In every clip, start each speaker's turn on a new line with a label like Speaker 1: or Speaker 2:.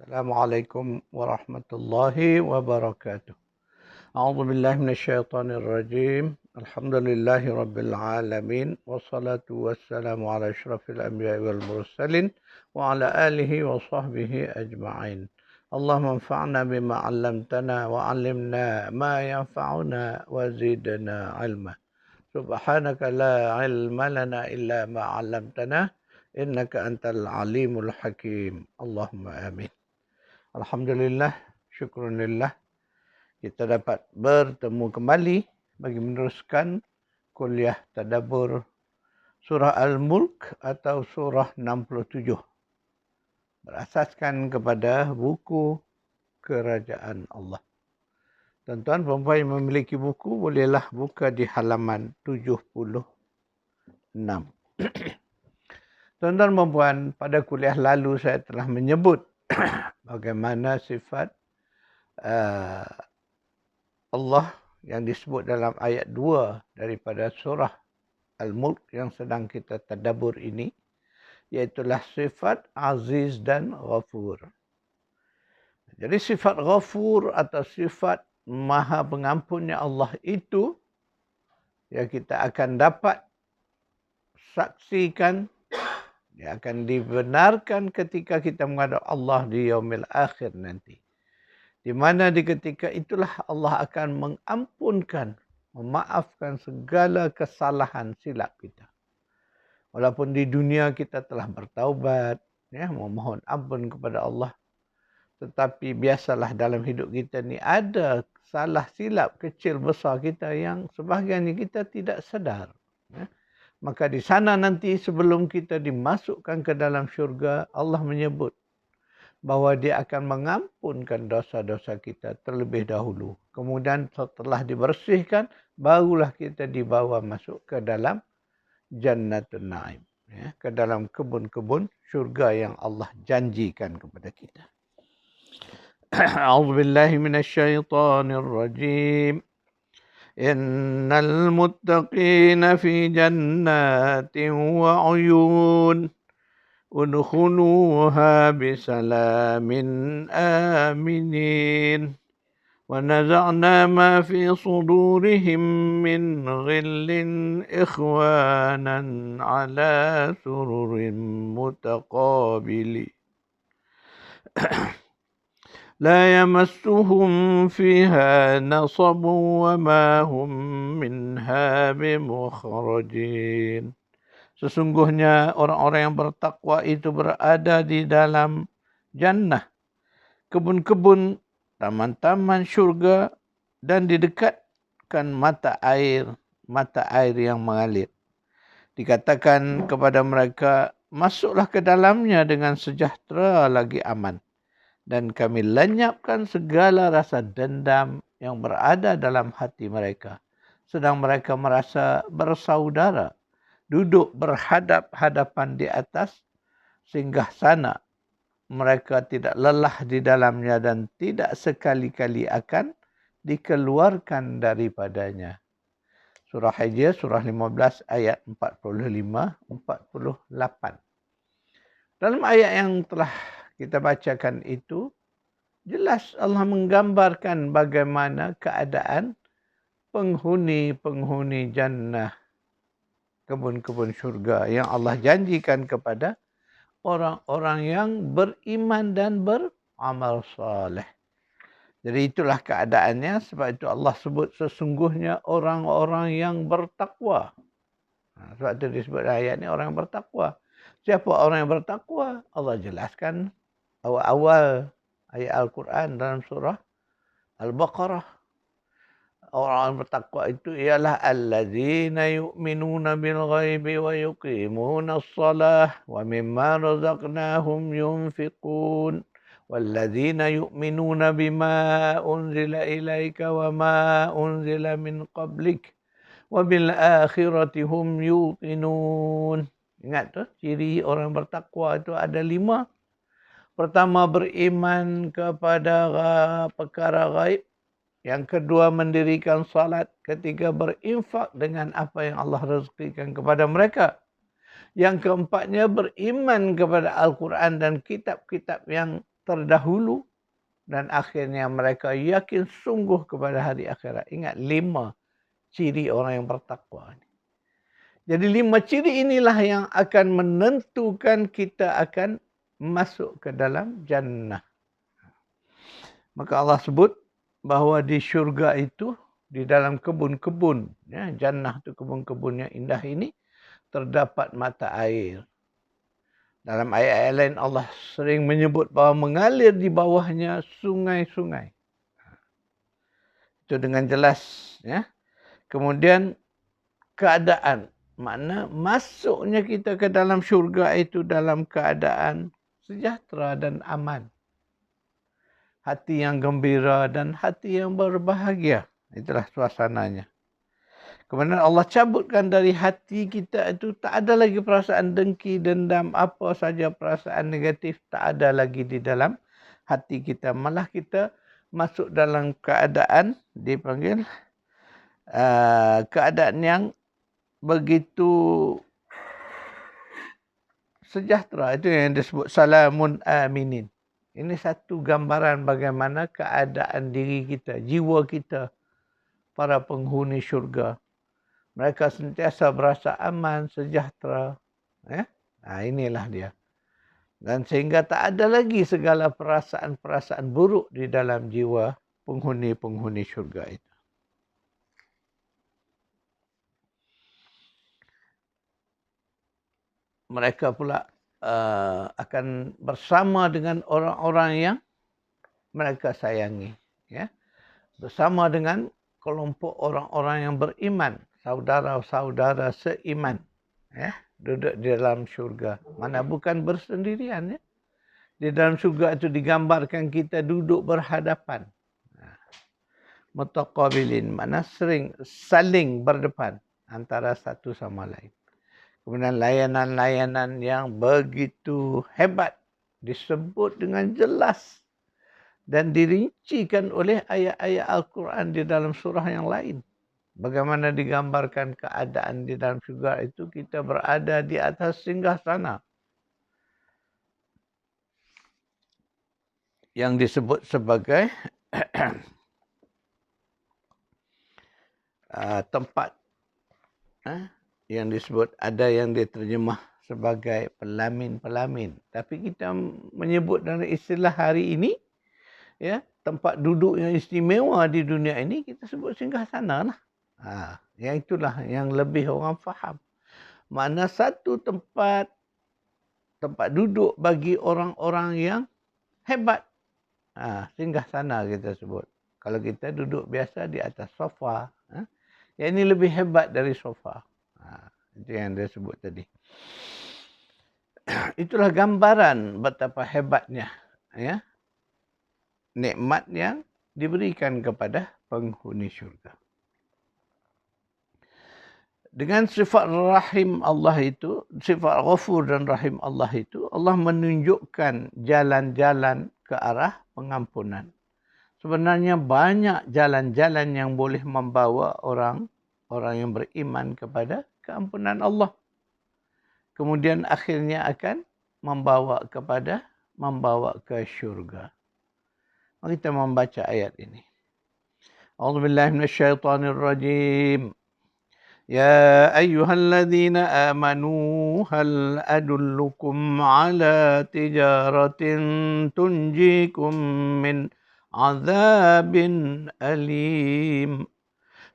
Speaker 1: Assalamualaikum warahmatullahi wabarakatuh. A'udzu billahi minasyaitonir rajim. Alhamdulillahi rabbil alamin wassalatu wassalamu ala asyrafil anbiya'i wal mursalin wa ala alihi wa sahbihi ajma'in. Allahumma anfa'na bima 'allamtana wa 'allimna ma yanfa'una wa zidna 'ilma. Subhanaka la 'ilma lana illa ma 'allamtana innaka antal alimul hakim. Allahumma amin. Alhamdulillah, syukurillah kita dapat bertemu kembali bagi meneruskan kuliah tadabbur surah Al-Mulk atau surah 67. Berasaskan kepada buku Kerajaan Allah. Tuan-tuan perempuan yang memiliki buku bolehlah buka di halaman 76. Tuan-tuan perempuan, pada kuliah lalu saya telah menyebut bagaimana sifat Allah yang disebut dalam ayat 2 daripada surah Al-Mulk yang sedang kita tadabbur ini, iaitulah sifat Aziz dan Ghafur. Jadi sifat Ghafur atau sifat Maha Pengampunnya Allah itu yang kita akan dapat saksikan, dia akan dibenarkan ketika kita menghadap Allah di yaumil akhir nanti. Di mana di ketika itulah Allah akan mengampunkan, memaafkan segala kesalahan silap kita. Walaupun di dunia kita telah bertaubat, memohon ampun kepada Allah. Tetapi biasalah dalam hidup kita ni ada salah silap kecil besar kita yang sebahagiannya kita tidak sedar. Maka di sana nanti sebelum kita dimasukkan ke dalam syurga, Allah menyebut bahawa dia akan mengampunkan dosa-dosa kita terlebih dahulu. Kemudian setelah dibersihkan, barulah kita dibawa masuk ke dalam Jannatun Na'im. Ke dalam kebun-kebun syurga yang Allah janjikan kepada kita. A'udzubillahi minasyaitonir rajim. Innal muttaqina fi jannatin wa 'uyun. Udkhuluha bisalamin aminin. ونزعنا ما في صدورهم من غل إخوانا على سرر متقابلين لا يمسهم فيها نصب وما هم منها بمخرجين. Sesungguhnya orang-orang yang bertakwa itu berada di dalam jannah, kebun-kebun, taman-taman syurga, dan didekatkan mata air yang mengalir. Dikatakan kepada mereka, masuklah ke dalamnya dengan sejahtera lagi aman. Dan kami lenyapkan segala rasa dendam yang berada dalam hati mereka. Sedang mereka merasa bersaudara, duduk berhadap-hadapan di atas singgah sana. Mereka tidak lelah di dalamnya dan tidak sekali-kali akan dikeluarkan daripadanya. Surah Hijr, surah 15 ayat 45-48. Dalam ayat yang telah kita bacakan itu, jelas Allah menggambarkan bagaimana keadaan penghuni-penghuni jannah, kebun-kebun syurga yang Allah janjikan kepada orang-orang yang beriman dan beramal saleh. Jadi itulah keadaannya, sebab itu Allah sebut sesungguhnya orang-orang yang bertakwa. Sebab itu disebut ayat ini orang yang bertakwa. Siapa orang yang bertakwa? Allah jelaskan awal-awal ayat Al-Quran dalam surah Al-Baqarah. Orang bertakwa itu ialah allazina yu'minuna bil ghaibi wa yuqimuna as-salah wa mimma razaqnahum yunfiqun wallazina yu'minuna bima unzila ilaika wa ma unzila min qablik wa bil akhirati hum yuqinun. Ingat tu, ciri orang bertakwa itu ada 5. Pertama, beriman kepada perkara ghaib. Yang kedua, mendirikan salat. Ketiga, berinfak dengan apa yang Allah rezekikan kepada mereka. Yang keempatnya, beriman kepada Al-Quran dan kitab-kitab yang terdahulu dan akhirnya mereka yakin sungguh kepada hari akhirat. Ingat 5 ciri orang yang bertakwa. Jadi 5 ciri inilah yang akan menentukan kita akan masuk ke dalam jannah. Maka Allah sebut bahawa di syurga itu, di dalam kebun-kebun, ya, jannah itu kebun-kebun yang indah ini, terdapat mata air. Dalam ayat-ayat lain Allah sering menyebut bahawa mengalir di bawahnya sungai-sungai. Itu dengan jelas. Ya. Kemudian keadaan. Makna masuknya kita ke dalam syurga itu dalam keadaan sejahtera dan aman. Hati yang gembira dan hati yang berbahagia. Itulah suasananya. Kemudian Allah cabutkan dari hati kita itu tak ada lagi perasaan dengki, dendam, apa saja perasaan negatif tak ada lagi di dalam hati kita. Malah kita masuk dalam keadaan dipanggil keadaan yang begitu sejahtera. Itu yang disebut salamun aminin. Ini satu gambaran bagaimana keadaan diri kita, jiwa kita, para penghuni syurga. Mereka sentiasa berasa aman, sejahtera. Inilah dia. Dan sehingga tak ada lagi segala perasaan-perasaan buruk di dalam jiwa penghuni-penghuni syurga itu. Mereka pula akan bersama dengan orang-orang yang mereka sayangi. Ya. Bersama dengan kelompok orang-orang yang beriman. Saudara-saudara seiman. Ya. Duduk di dalam syurga. Mana bukan bersendirian. Ya. Di dalam syurga itu digambarkan kita duduk berhadapan. Mutaqabilin. Mana saling berdepan antara satu sama lain. Kemudian layanan-layanan yang begitu hebat disebut dengan jelas dan dirincikan oleh ayat-ayat Al-Quran di dalam surah yang lain. Bagaimana digambarkan keadaan di dalam syurga itu, kita berada di atas singgasana yang disebut sebagai tempat yang disebut, ada yang diterjemah sebagai pelamin-pelamin. Tapi kita menyebut dalam istilah hari ini, ya, tempat duduk yang istimewa di dunia ini, kita sebut singgasana lah. Yang itulah yang lebih orang faham. Mana satu tempat duduk bagi orang-orang yang hebat. Singgasana kita sebut. Kalau kita duduk biasa di atas sofa, yang ini lebih hebat dari sofa. Itu yang dia sebut tadi. Itulah gambaran betapa hebatnya, ya, nikmat yang diberikan kepada penghuni syurga. Dengan sifat rahim Allah itu, sifat ghafur dan rahim Allah itu, Allah menunjukkan jalan-jalan ke arah pengampunan. Sebenarnya banyak jalan-jalan yang boleh membawa orang yang beriman kepada keampunan Allah. Kemudian akhirnya akan membawa ke syurga. Mari kita membaca ayat ini. A'udzubillahi minasyaitonirrajim. Ya ayyuhalladzina amanu hal adullukum ala tijaratin tunjikum min azabin alim.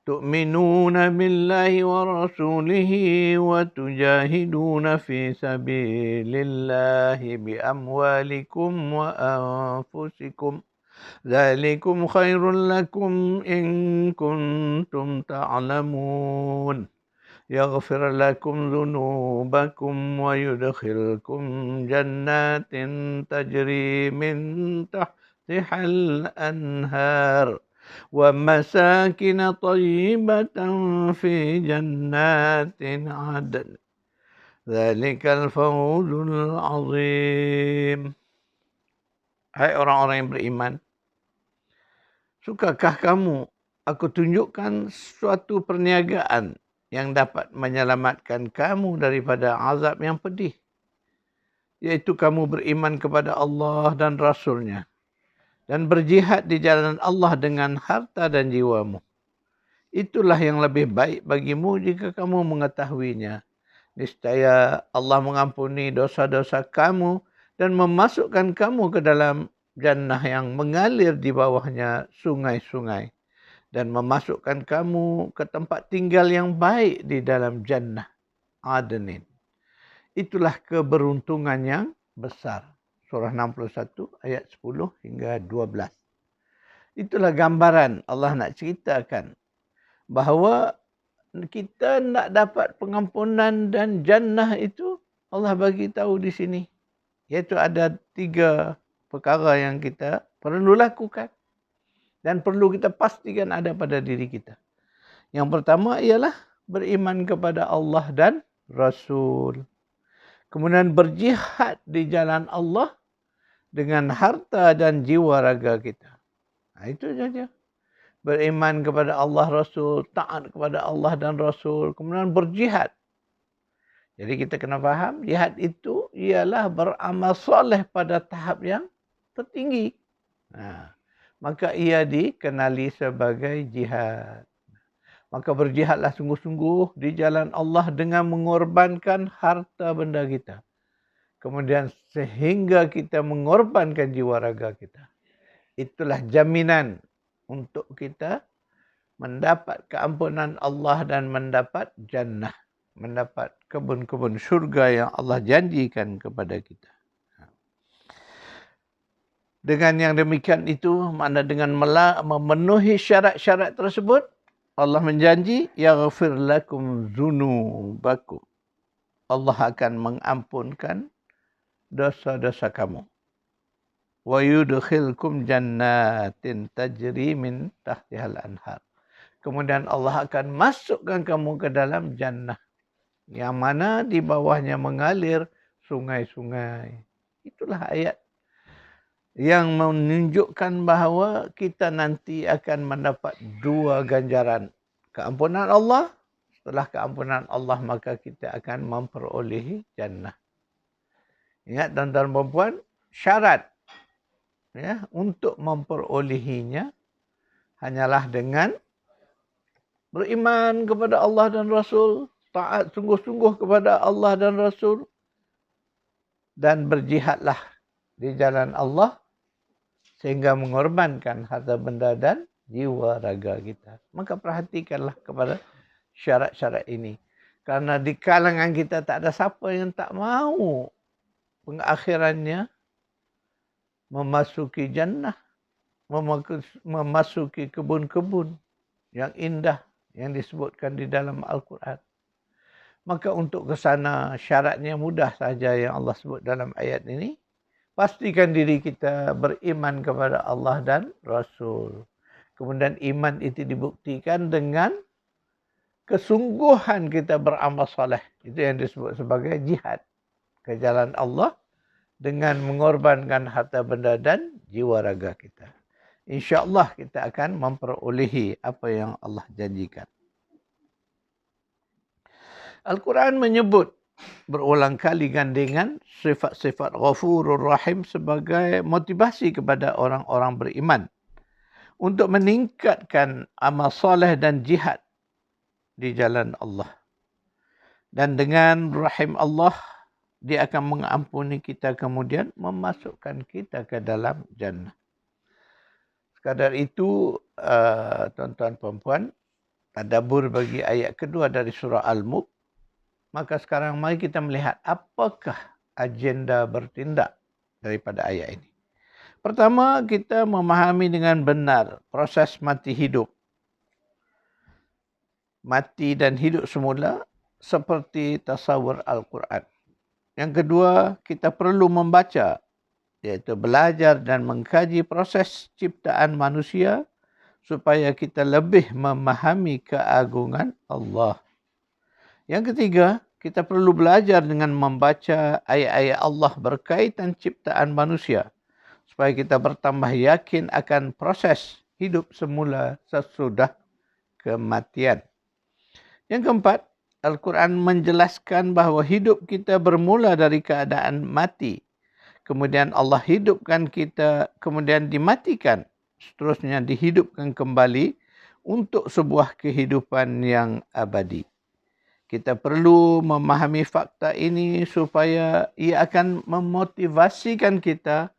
Speaker 1: تؤمنون بالله ورسوله وتجاهدون في سبيل الله بأموالكم وأنفسكم ذلكم خير لكم إن كنتم تعلمون يغفر لكم ذنوبكم ويدخلكم جنات تجري من تحتها الأنهار ومساكن طيبة في جنات عدن ذلك الفوز العظيم. Hai orang-orang yang beriman, sukakah kamu aku tunjukkan suatu perniagaan yang dapat menyelamatkan kamu daripada azab yang pedih? Iaitu kamu beriman kepada Allah dan Rasul-Nya dan berjihad di jalan Allah dengan harta dan jiwamu. Itulah yang lebih baik bagimu jika kamu mengetahuinya. Niscaya Allah mengampuni dosa-dosa kamu dan memasukkan kamu ke dalam jannah yang mengalir di bawahnya sungai-sungai. Dan memasukkan kamu ke tempat tinggal yang baik di dalam jannah Adenin. Itulah keberuntungan yang besar. Surah 61 ayat 10 hingga 12. Itulah gambaran Allah nak ceritakan bahawa kita nak dapat pengampunan dan jannah itu Allah bagi tahu di sini. Iaitu ada 3 perkara yang kita perlu lakukan dan perlu kita pastikan ada pada diri kita. Yang pertama ialah beriman kepada Allah dan Rasul. Kemudian berjihad di jalan Allah dengan harta dan jiwa raga kita. Itu saja. Beriman kepada Allah Rasul, taat kepada Allah dan Rasul, kemudian berjihad. Jadi kita kena faham, jihad itu ialah beramal soleh pada tahap yang tertinggi. Maka ia dikenali sebagai jihad. Maka berjihadlah sungguh-sungguh di jalan Allah dengan mengorbankan harta benda kita. Kemudian sehingga kita mengorbankan jiwa raga kita. Itulah jaminan untuk kita mendapat keampunan Allah dan mendapat jannah. Mendapat kebun-kebun syurga yang Allah janjikan kepada kita. Dengan yang demikian itu, makna dengan memenuhi syarat-syarat tersebut, Allah menjanji, yaghfir lakum dzunubakum. Allah akan mengampunkan dosa-dosa kamu. Wa yudkhilkum jannatin tajri min tahtihal anhar. Kemudian Allah akan masukkan kamu ke dalam jannah yang mana di bawahnya mengalir sungai-sungai. Itulah ayat yang menunjukkan bahawa kita nanti akan mendapat 2 ganjaran. Keampunan Allah. Setelah keampunan Allah, maka kita akan memperolehi jannah. Ingat tuan-tuan dan puan, syarat untuk memperolehinya hanyalah dengan beriman kepada Allah dan Rasul, taat sungguh-sungguh kepada Allah dan Rasul, dan berjihadlah di jalan Allah sehingga mengorbankan harta benda dan jiwa raga kita. Maka perhatikanlah kepada syarat-syarat ini. Karena di kalangan kita tak ada siapa yang tak mahu pengakhirannya memasuki jannah, memasuki kebun-kebun yang indah yang disebutkan di dalam Al-Quran. Maka untuk ke sana syaratnya mudah saja yang Allah sebut dalam ayat ini. Pastikan diri kita beriman kepada Allah dan Rasul. Kemudian iman itu dibuktikan dengan kesungguhan kita beramal soleh. Itu yang disebut sebagai jihad ke jalan Allah dengan mengorbankan harta benda dan jiwa raga kita. InsyaAllah kita akan memperolehi apa yang Allah janjikan. Al-Quran menyebut berulang kali gandengan sifat-sifat Ghafurur Rahim sebagai motivasi kepada orang-orang beriman untuk meningkatkan amal soleh dan jihad di jalan Allah. Dan dengan rahim Allah, dia akan mengampuni kita kemudian memasukkan kita ke dalam jannah. Sekadar itu, tuan-tuan perempuan, tadabbur bagi ayat kedua dari surah Al-Mulk. Maka sekarang mari kita melihat apakah agenda bertindak daripada ayat ini. Pertama, kita memahami dengan benar proses mati hidup. Mati dan hidup semula seperti tasawur Al-Quran. Yang kedua, kita perlu membaca, iaitu belajar dan mengkaji proses ciptaan manusia supaya kita lebih memahami keagungan Allah. Yang ketiga, kita perlu belajar dengan membaca ayat-ayat Allah berkaitan ciptaan manusia supaya kita bertambah yakin akan proses hidup semula sesudah kematian. Yang keempat, Al-Quran menjelaskan bahawa hidup kita bermula dari keadaan mati. Kemudian Allah hidupkan kita, kemudian dimatikan. Seterusnya dihidupkan kembali untuk sebuah kehidupan yang abadi. Kita perlu memahami fakta ini supaya ia akan memotivasikan kita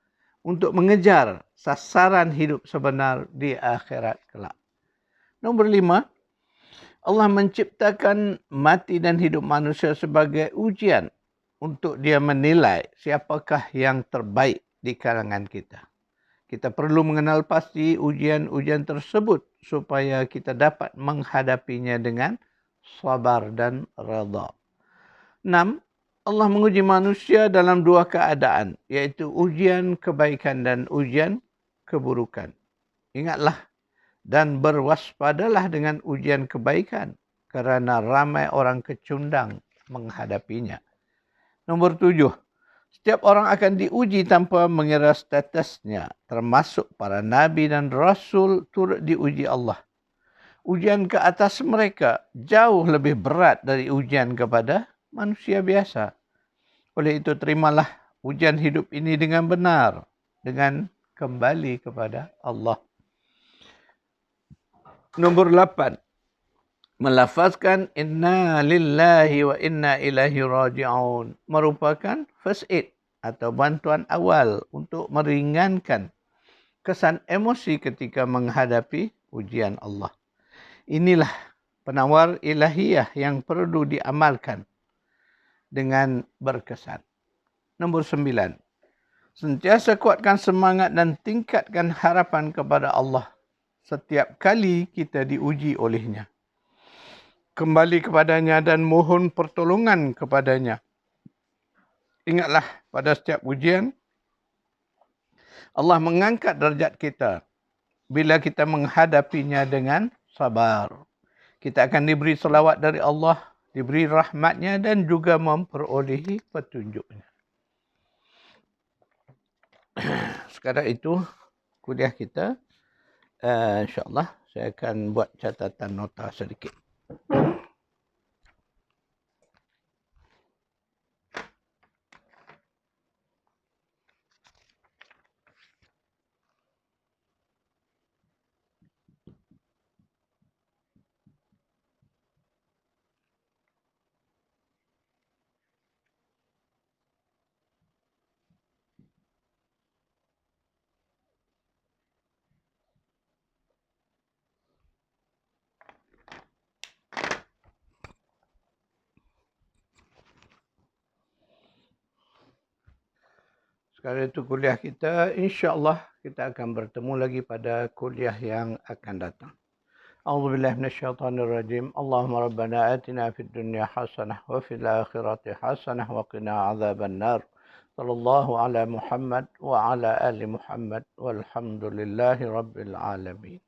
Speaker 1: untuk mengejar sasaran hidup sebenar di akhirat kelak. Nombor 5, Allah menciptakan mati dan hidup manusia sebagai ujian untuk dia menilai siapakah yang terbaik di kalangan kita. Kita perlu mengenal pasti ujian-ujian tersebut supaya kita dapat menghadapinya dengan sabar dan redha. 6. Allah menguji manusia dalam dua keadaan, iaitu ujian kebaikan dan ujian keburukan. Ingatlah dan berwaspadalah dengan ujian kebaikan kerana ramai orang kecundang menghadapinya. Nombor 7. Setiap orang akan diuji tanpa mengira statusnya, termasuk para nabi dan rasul turut diuji Allah. Ujian ke atas mereka jauh lebih berat dari ujian kepada manusia biasa. Oleh itu terimalah ujian hidup ini dengan benar, dengan kembali kepada Allah. Nombor 8. Melafazkan inna lillahi wa inna ilaihi raji'un merupakan first aid atau bantuan awal untuk meringankan kesan emosi ketika menghadapi ujian Allah. Inilah penawar ilahiyah yang perlu diamalkan dengan berkesan. Nombor 9. Sentiasa kuatkan semangat dan tingkatkan harapan kepada Allah setiap kali kita diuji olehnya. Kembali kepadanya dan mohon pertolongan kepadanya. Ingatlah pada setiap ujian, Allah mengangkat darjat kita bila kita menghadapinya dengan sabar. Kita akan diberi selawat dari Allah, diberi rahmatnya dan juga memperolehi petunjuknya. Sekarang itu kuliah kita. InsyaAllah saya akan buat catatan nota sedikit. Sekarang itu kuliah kita, insyaAllah kita akan bertemu lagi pada kuliah yang akan datang. A'udzubillahi minasyaitonirrajim. Allahumma rabbana atina fid dunya hasanah wa fil akhirati hasanah wa qina adzabannar. Sallallahu ala Muhammad wa ala ali Muhammad walhamdulillahi rabbil alamin.